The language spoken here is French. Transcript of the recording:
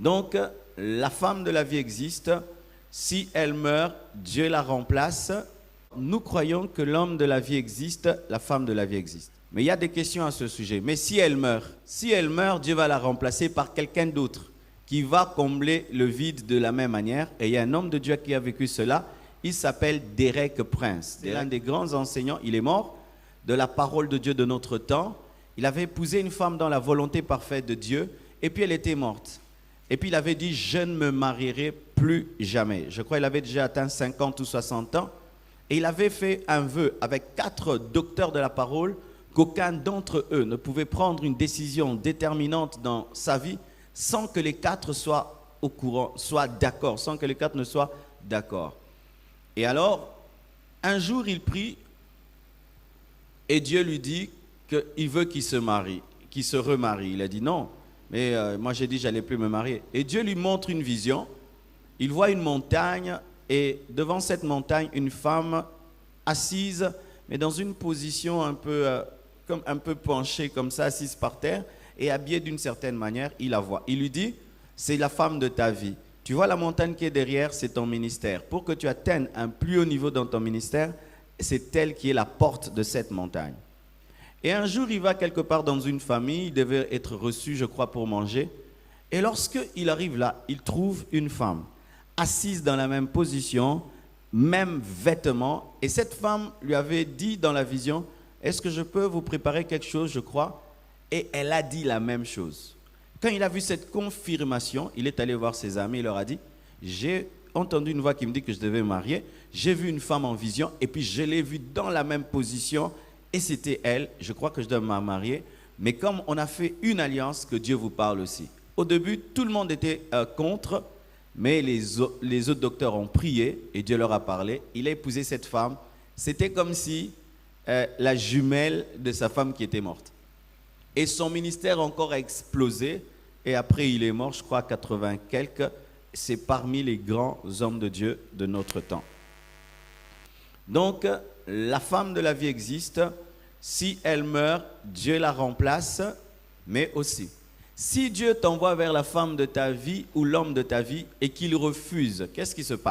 Donc, la femme de la vie existe. Si elle meurt, Dieu la remplace. Nous croyons que l'homme de la vie existe, la femme de la vie existe. Mais il y a des questions à ce sujet. Mais si elle meurt, Dieu va la remplacer par quelqu'un d'autre qui va combler le vide de la même manière. Et il y a un homme de Dieu qui a vécu cela. Il s'appelle Derek Prince. C'est l'un des grands enseignants. Il est mort de la parole de Dieu de notre temps. Il avait épousé une femme dans la volonté parfaite de Dieu. Et puis elle était morte. Et puis il avait dit, je ne me marierai plus jamais. Je crois qu'il avait déjà atteint 50 ou 60 ans. Et il avait fait un vœu avec 4 docteurs de la parole qu'aucun d'entre eux ne pouvait prendre une décision déterminante dans sa vie sans que les 4 soient au courant, soient d'accord, sans que les 4 ne soient d'accord. Et alors, un jour, il prie et Dieu lui dit qu'il veut qu'il se marie, qu'il se remarie. Il a dit non, mais moi j'ai dit que je n'allais plus me marier. Et Dieu lui montre une vision. Il voit une montagne et devant cette montagne, une femme assise, mais dans une position un peu penchée comme ça, assise par terre et habillée d'une certaine manière. Il la voit. Il lui dit, c'est la femme de ta vie. Tu vois la montagne qui est derrière, c'est ton ministère. Pour que tu atteignes un plus haut niveau dans ton ministère, c'est elle qui est la porte de cette montagne. Et un jour, il va quelque part dans une famille, il devait être reçu, je crois, pour manger. Et lorsqu'il arrive là, il trouve une femme assise dans la même position, même vêtements. Et cette femme lui avait dit dans la vision, est-ce que je peux vous préparer quelque chose, je crois? Et elle a dit la même chose. Quand il a vu cette confirmation, il est allé voir ses amis, il leur a dit, j'ai entendu une voix qui me dit que je devais me marier, j'ai vu une femme en vision, et puis je l'ai vue dans la même position, et c'était elle, je crois que je dois me marier, mais comme on a fait une alliance, que Dieu vous parle aussi. Au début, tout le monde était contre, mais les autres docteurs ont prié, et Dieu leur a parlé, il a épousé cette femme, c'était comme si la jumelle de sa femme qui était morte. Et son ministère encore a explosé. Et après, il est mort, je crois, à 80 quelques. C'est parmi les grands hommes de Dieu de notre temps. Donc, la femme de la vie existe. Si elle meurt, Dieu la remplace. Mais aussi, si Dieu t'envoie vers la femme de ta vie ou l'homme de ta vie et qu'il refuse, qu'est-ce qui se passe?